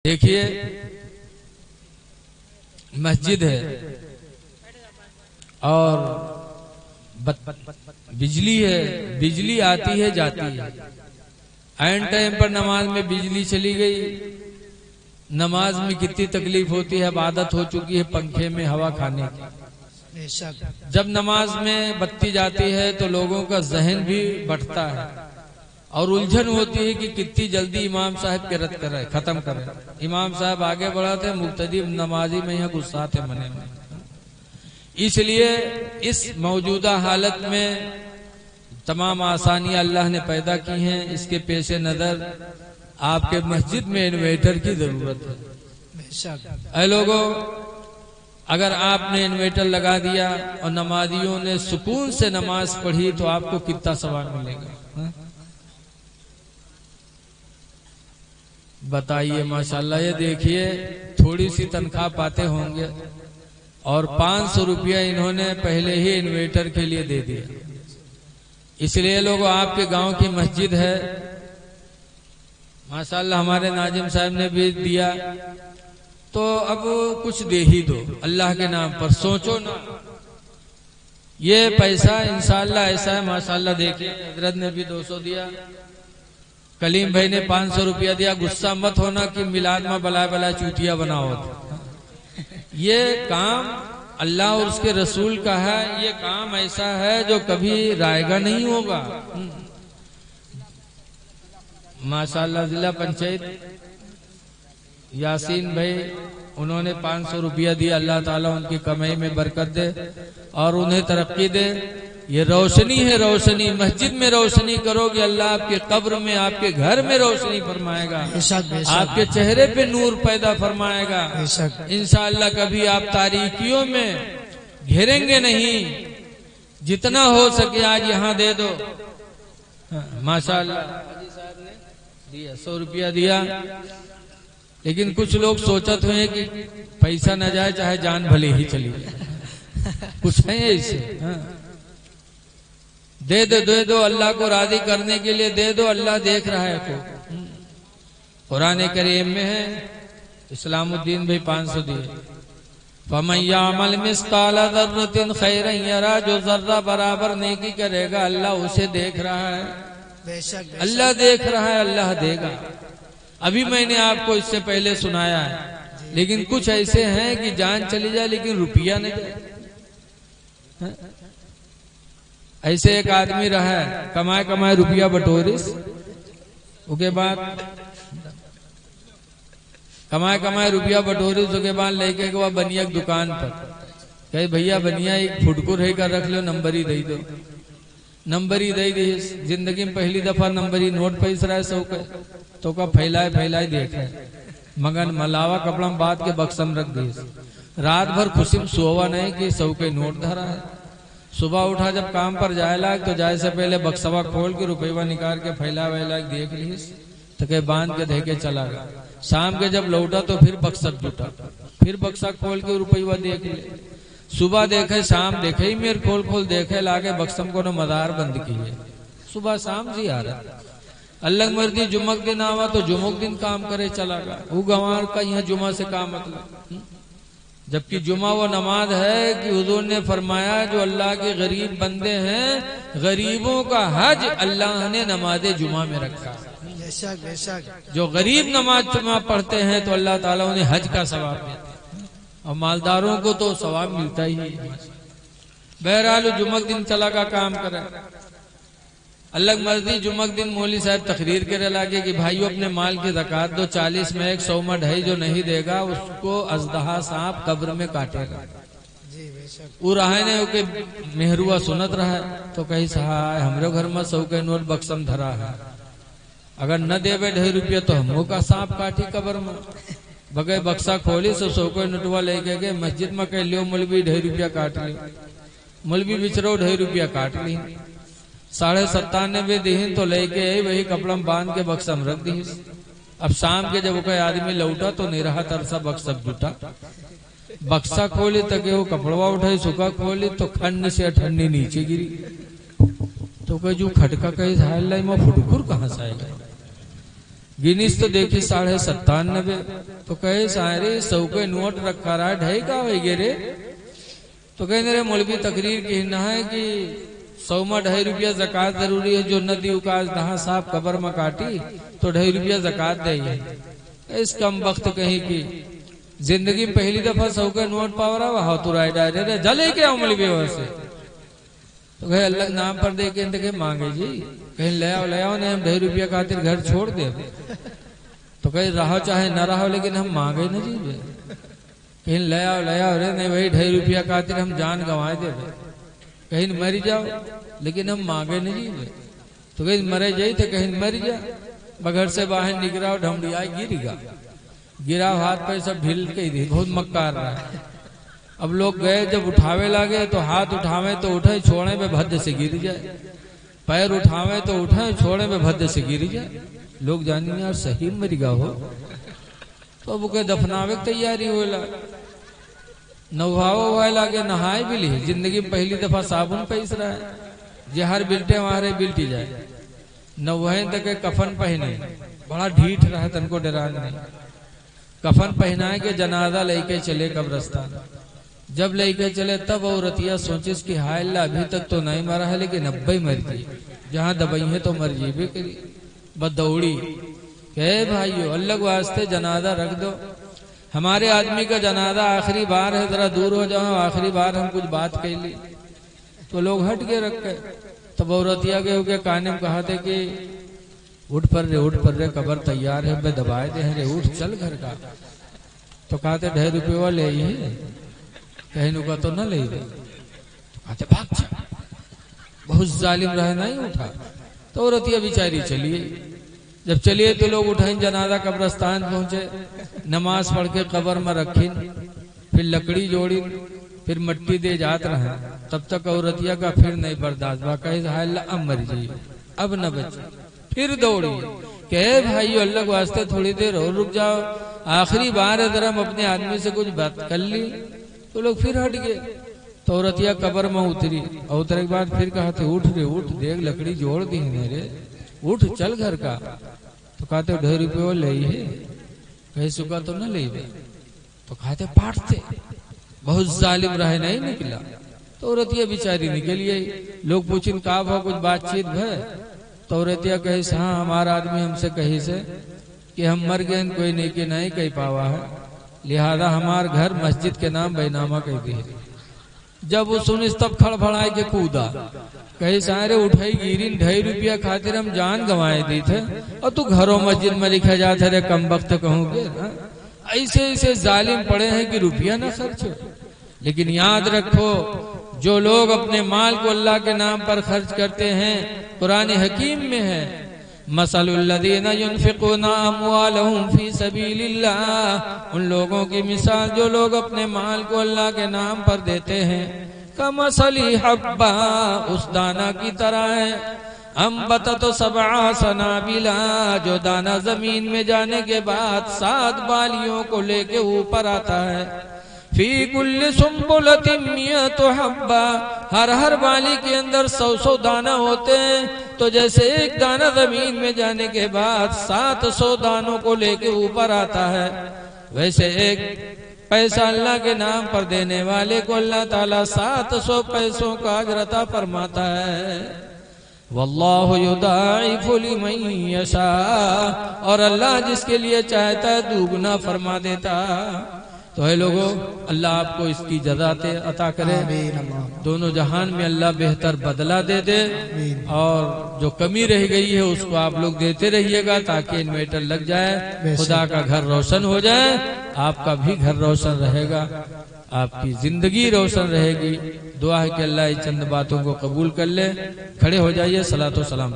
देखिए मस्जिद है और बिजली है, बिजली आती है जाती है। ऐन टाइम पर नमाज में बिजली चली गई। नमाज में कितनी तकलीफ होती है, अब आदत हो चुकी है पंखे में हवा खाने की। जब नमाज में बत्ती जाती है तो लोगों का जहन भी बढ़ता है और उलझन होती है कि कितनी जल्दी इमाम साहब किरत करे, खत्म करे। इमाम साहब आगे बढ़ाते, मुक्तदी नमाजी में यहाँ गुस्साते मने में। इसलिए इस मौजूदा हालत में तमाम आसानियां अल्लाह ने पैदा की हैं। इसके पेश नजर आपके मस्जिद में इन्वर्टर की जरूरत है। ऐ लोगों, अगर आपने इन्वर्टर लगा दिया और नमाजियों ने सुकून से नमाज पढ़ी तो आपको कितना सवाब मिलेगा, हा? बताइए। माशाल्लाह, ये देखिए थोड़ी सी तनख्वाह पाते होंगे और 500 रुपया इन्होंने पहले ही इन्वर्टर के लिए दे दिया। इसलिए लोगों, आपके गांव की मस्जिद है माशाल्लाह, हमारे नाजिम साहब ने भी दिया, तो अब कुछ दे ही दो अल्लाह के नाम पर। सोचो ना, ये पैसा इंशाअल्लाह ऐसा है माशाल्लाह। देखिए हजरत ने भी 200 दिया, कलीम भाई ने 500 रुपया दिया। गुस्सा मत होना कि मिलाद में बला बला चूतिया बनाओ। ये काम अल्लाह और उसके रसूल का है। ये काम ऐसा है जो कभी रायगा नहीं होगा। माशाल्लाह जिला पंचायत यासीन भाई, उन्होंने 500 रुपया दिया। अल्लाह ताला उनकी कमाई में बरकत दे और उन्हें तरक्की दे। ये रोशनी है, रोशनी। मस्जिद में रोशनी करोगे, अल्लाह आपके कब्र में, आपके घर में रोशनी फरमाएगा, आपके चेहरे पे नूर पैदा फरमाएगा। इंशाअल्लाह कभी आप तारीकियों में घेरेंगे नहीं। जितना हो सके आज यहाँ दे दो। माशाअल्लाह दिया, 100 रुपया दिया। लेकिन कुछ लोग सोचते हुए कि पैसा न जाए चाहे जान भले ही चली जाए। कुछ है ऐसे, दे दो दे दो, अल्लाह को राजी करने के लिए दे दो। अल्लाह देख रहा है को। कुरान करीम में है, इस्लामुद्दीन भाई 500 दिए। फमन यामल मिस्काल ज़र्रतिन खैरन यरा, जो जर्रा बराबर नेकी करेगा अल्लाह उसे देख रहा है। अल्लाह देख रहा है, अल्लाह देगा। अभी मैंने आपको इससे पहले सुनाया है। लेकिन कुछ ऐसे हैं कि जान चली जाए लेकिन रुपया नहीं जाए। ऐसे एक आदमी रहा है, कमाए कमाए रुपया बटोरिस, उसके बाद कमाए कमाए रुपया बटोरिस, उसके बाद लेके गया बनिया की दुकान पर। कहे भैया बनिया एक फुटकुर है कर रख लो, नंबर ही दे दो। नंबर ही दे दी। जिंदगी में पहली दफा नंबर ही नोट पैस रहा है। सौ का तो का फैलाए फैलाए देखे मगन मलावा कपड़ा में बात के बक्सम रख दिए। रात भर खुशी में सोवा नहीं कि 100 के नोट धरा है। सुबह उठा जब काम पर जाए लाग तो जाए से पहले बक्सवा खोल के रुपया निकाल के फैला वैला देख ली तो के बांध के धे के चला गया। शाम के जब लौटा तो फिर बक्सा जुटा, फिर बक्सा खोल के रुपया देख ले। सुबह देखे शाम देखे ही मेरे खोल खोल देखे लागे बक्सम को मदार बंद की है। सुबह शाम जी आ रहा। अल्लाह मर्जी जुमक दिन आवा तो जुमक दिन काम करे चला गया। वो गंवार का यहाँ जुमा से काम मतलब, जबकि जुमा वो नमाज है कि हुजूर ने फरमाया जो अल्लाह के गरीब बंदे हैं, गरीबों का हज अल्लाह ने नमाज जुमा में रखा। जो गरीब नमाज जुमा पढ़ते हैं तो अल्लाह ताला उन्हें हज का सवाब देते हैं और मालदारों को तो सवाब मिलता ही है। बहरहाल जुमक दिन चला का काम करे। अलग मर्जी जुमक दिन मौली साहब तकरीर करे लागे कि भाइयों अपने माल की ज़कात दो, 40 में 100 में 2.5 जो नहीं देगा उसको अजदहा सांप कब्र में काटेगा। वो रहने के मेहरुआ सुनत रहा है तो कही सहाय हमरे घर में 100 के नोट बक्सम धरा है, अगर न देवे 2.5 रुपया तो हमको का सांप काटी कब्र में। बगैर बक्सा खोली सो 100 के नोटवा लेके गए मस्जिद में कह लियो मौलवी 2.5 रुपया काट लियो। मौलवी बिचरो 2.5 रुपया काट ली। 97.5 दी तो लेके आई, वही कपड़ा में बांध के बक्सा में रख दी। अब शाम के जब कोई आदमी लौटा तो निराहा तरसा बक्सा जुटा। बक्सा खोली तक वो कपड़वा उठाई, सुखा खोली तो खंड से ठंडी नीचे गिरी। तो कह जो खटका कही फुटकुर कहाँ से आएगा। गिनीस तो देखी 97.5। तो कहे सारे 100 के नोट रखा रहा है, ढाई का होगी रे। तो कहे रे मौलवी तकरीर की ना है कि 100 में 2.5 रुपया ज़कात जरूरी है, जो नदी उकाज दहा साहब कबर में काटी तो 2.5 रुपया ज़कात दे। इस कम वक्त कहीं की जिंदगी में पहली दफा 100 के नोट पावरा वहा तुराई डायरे रे जले के मौलवी से। तो कहे अल्लाह के नाम पर दे के मांगे जी, कहीं ले आओ नहीं हम 2.5 रुपया खातिर घर छोड़ दे। तो कहीं रहो चाहे न रहो लेकिन हम मांगे न जी, कहीं ले आओ रे नहीं भाई 2.5 रुपया खातिर हम जान गंवाए दे, कहीं मर जाओ लेकिन हम मांगे न जी। तो कहीं मरे जाई तो कहीं मर जा, बगैर से बाहर निकला ढमड़िया गिरा हाथ पे सब ढील के दी, बहुत मक्कार रहा है। अब लोग गए जब उठावे लगे तो हाथ उठावे तो उठे, छोड़े में भद्द से गिर जाए, पैर उठावे तो उठे, छोड़े में भद्द से गिर जाए। लोग जानी यार सही मर गया हो। तो अब के दफनावे की तैयारी होला, नहाओ हुआ लागे नहाए भी ली। जिंदगी में पहली दफा साबुन पैस रहा है, जहर बिल्टे वहां बिल्टी जाए। नवहे तक कफन पहने, बड़ा ढीठ रहा तनको डरा नहीं। कफन पहनाए के जनाजा लेके चले कब्रस्तान। जब लेके चले तब औरतिया सोचिस कि हाय अल्लाह अभी तक तो नहीं मरा है लेकिन 90 मर गई, जहाँ दबाई है तो मर जीबे करी। बस दौड़ी कहे भाइयों अल्लाह के वास्ते जनाजा रख दो, हमारे आदमी का जनाजा आखिरी बार है, जरा दूर हो जाओ, आखिरी बार हम कुछ बात कह ली। तो लोग हट के रख गए। तब औरतिया के होके काने में कहा थे कि उठ पर रे कबर तैयार है, मैं दबाए दे रे, उठ चल घर का। तो कहते 2.5 रुपये ले ही कहीं का तो न ले, कहते भाग जा, बहुत जालिम रहे नहीं उठा। तो औरतिया बेचारी चलिए, जब चलिए तो लोग उठाए, जनाजा कब्रस्तान पहुंचे, नमाज पढ़ के कब्र में रखी, फिर लकड़ी जोड़ी, फिर मट्टी दे जात रहे। तब तक औरतिया का फिर नहीं बर्दाश्त बा, कहे अब मर जाइए, अब न बचे। फिर दौड़ी कहे भाई अल्लाह के वास्ते थोड़ी देर और रुक जाओ, आखिरी बार है, जरा हम अपने आदमी से कुछ बात कर ली। तो लोग फिर हट गए। तो औरतिया कब्र में उतरी, और उतरे के बाद फिर कहा थे उठ रे उठ, देख लकड़ी जोड़ दी रे, उठ चल घर का। तो कहते 2.5 रुपये ले ही, कहीं सुखा तो न ले। तो कहते पाटते, बहुत जालिम रहे नहीं निकला। तो औरतिया बेचारी निकली आई। लोग पूछिन का भा कुछ बातचीत भय। तो औरतिया कही हाँ हमारा आदमी हमसे कही से कि हम मर गए, कोई नेकी नहीं कही पावा है, लिहाजा हमार घर मस्जिद के नाम बैनामा कह दिए। जब वो सुनिस तब खड़फड़ाए के कूदा, कही सारे उठाई गिरी, 2.5 रुपया खातिर हम जान गंवाए दी थे, और तू घरों मस्जिद में लिखा जाता रे कम वक्त कहूँगे। ऐसे ऐसे जालिम पड़े हैं कि रुपया ना खर्च हो। लेकिन याद रखो, जो लोग अपने माल को अल्लाह के नाम पर खर्च करते हैं, कुरान हकीम में है मसलुल्लज़ीना युनफ़िक़ूना अम्वालहुम फ़ी सबीलिल्लाह, उन लोगों की मिसाल जो लोग अपने माल को अल्लाह के नाम पर देते हैं, कमसली हब्बा, उस दाना की तरह है, अम्बतत सबअ सनाबिला, जो दाना जमीन में जाने के बाद 7 बालियों को लेके ऊपर आता है। फी कुल्ली सुम्बुलतिन मियतु हब्बा, हर बाली के अंदर 100 दाना होते हैं। तो जैसे एक दाना जमीन में जाने के बाद 700 दानों को लेके ऊपर आता है, वैसे एक पैसा अल्लाह के नाम पर देने वाले को अल्लाह ताला 700 पैसों का अजर अता फरमाता है। वल्लाहु युदाइफु लिमन यशा, और अल्लाह जिसके लिए चाहता है दुगना फरमा देता। तो है लोगों, अल्लाह आपको इसकी जज़ात अता करे, दोनों जहान में अल्लाह बेहतर बदला दे दे, और जो कमी रह गई है उसको आप लोग देते रहिएगा ताकि इन्वर्टर लग जाए, खुदा का घर रोशन हो जाए, आपका भी घर रोशन रहेगा, आपकी जिंदगी रोशन रहेगी। दुआ है कि अल्लाह चंद बातों को कबूल कर ले। खड़े हो जाइए, सलातो सलाम।